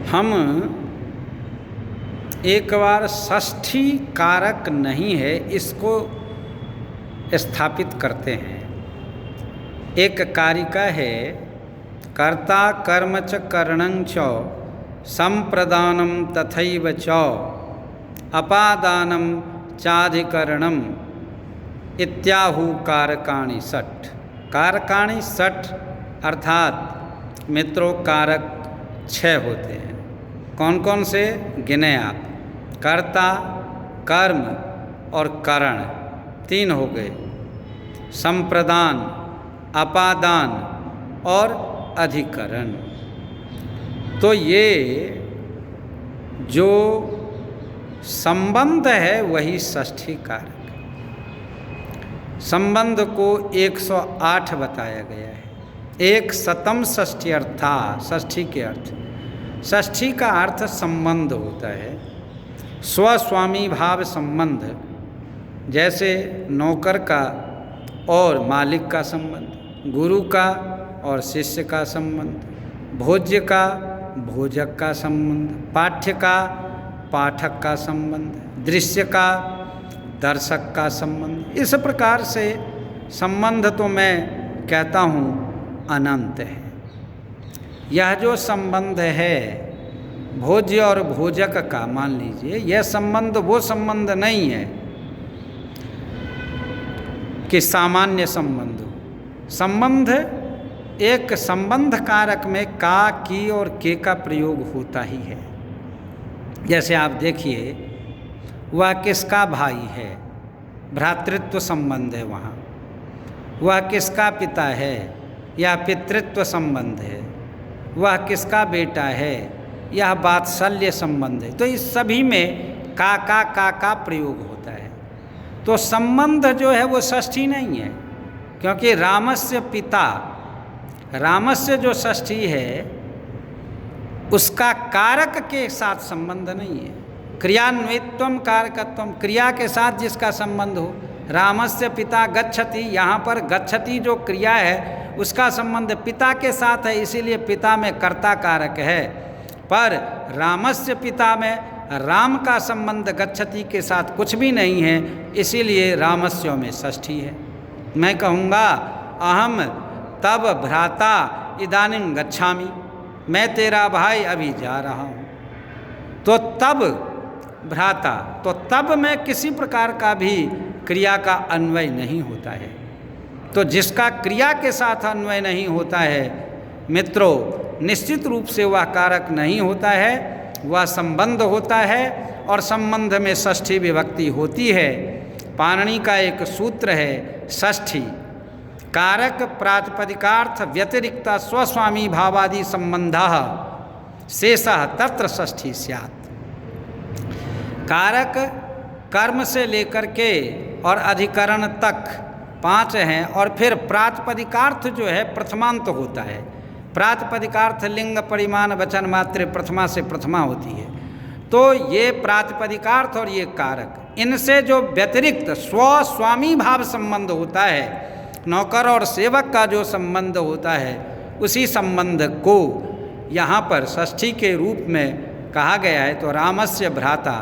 हम एक बार षष्ठी कारक नहीं है इसको स्थापित करते हैं। एक कारिका है, कर्ता कर्म च करणं च संप्रदानम तथैव च अपादानम चाधिकरणम इत्याहु कारकाणि षट्। कारकाणि षट् अर्थात मित्रों कारक 6 होते हैं। कौन कौन से गिने आप? कर्ता, कर्म और करण 3 हो गए, संप्रदान, अपादान और अधिकरण। तो ये जो संबंध है वही षष्ठी कारक। संबंध को 108 बताया गया है। एक शतम षष्ठी अर्थात षष्ठी के अर्थ, षष्ठी का अर्थ संबंध होता है, स्वस्वामी भाव संबंध, जैसे नौकर का और मालिक का संबंध, गुरु का और शिष्य का संबंध, भोज्य का भोजक का संबंध, पाठ्य का पाठक का संबंध, दृश्य का दर्शक का संबंध। इस प्रकार से संबंध तो मैं कहता हूँ अनंत है। यह जो संबंध है भोज्य और भोजक का, मान लीजिए यह संबंध वो संबंध नहीं है कि सामान्य संबंध हो। संबंध एक संबंध कारक में का, की और के का प्रयोग होता ही है। जैसे आप देखिए, वह किसका भाई है, भ्रातृत्व संबंध है वहाँ। वह किसका पिता है, यह पितृत्व संबंध है। वह किसका बेटा है, यह वात्सल्य संबंध है। तो इस सभी में का प्रयोग होता है। तो संबंध जो है वो षष्ठी नहीं है, क्योंकि रामस्य पिता, रामस्य जो षष्ठी है उसका कारक के साथ संबंध नहीं है। क्रियान्वित्वम कारकत्वम, क्रिया के साथ जिसका संबंध हो। रामस्य पिता गच्छति, यहाँ पर गच्छति जो क्रिया है उसका संबंध पिता के साथ है, इसीलिए पिता में कर्ता कारक है। पर रामस्य पिता में राम का संबंध गच्छति के साथ कुछ भी नहीं है, इसीलिए रामस्य में षष्ठी है। मैं कहूँगा अहम तब भ्राता इदानीं गच्छामि, मैं तेरा भाई अभी जा रहा हूँ। तो तब भ्राता, तो तब में किसी प्रकार का भी क्रिया का अन्वय नहीं होता है। तो जिसका क्रिया के साथ अन्वय नहीं होता है मित्रों, निश्चित रूप से वह कारक नहीं होता है, वह संबंध होता है और संबंध में षष्ठी विभक्ति होती है। पाणिनि का एक सूत्र है, षष्ठी कारक प्रातिपदिकार्थ व्यतिरिक्त स्वस्वामी भावादि संबंधः शेषः तत्र षष्ठी स्यात्। कारक कर्म से लेकर के और अधिकरण तक 5 हैं, और फिर प्रातिपदिकार्थ जो है प्रथमांत होता है। प्रातिपदिकार्थ लिंग परिमाण वचन मात्र प्रथमा से प्रथमा होती है। तो ये प्रातिपदिकार्थ और ये कारक, इनसे जो व्यतिरिक्त स्वस्वामी भाव संबंध होता है, नौकर और सेवक का जो संबंध होता है, उसी संबंध को यहाँ पर षष्ठी के रूप में कहा गया है। तो रामस्य भ्राता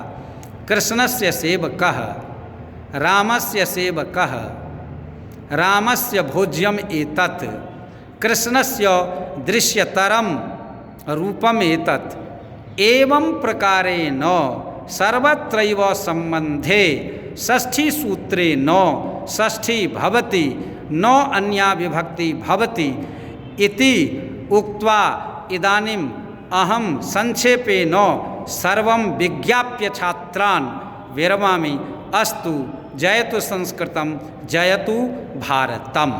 कृष्णस्य सेवकः, रामस्य सेवकः, रामस्य भोज्यम एतत्, कृष्णस्य दृश्यतरम रूपम एतत्। एवं प्रकारेण सर्वत्रैव संबंधे षष्ठी सूत्रे न षष्ठी भवति न अन्या विभक्ति भवति इति उक्त्वा इदानीम अहम संक्षेपेन सर्वं विज्ञाप्य छात्रान् विरमामि। अस्तु। जयतु संस्कृतं, जयतु भारतम्।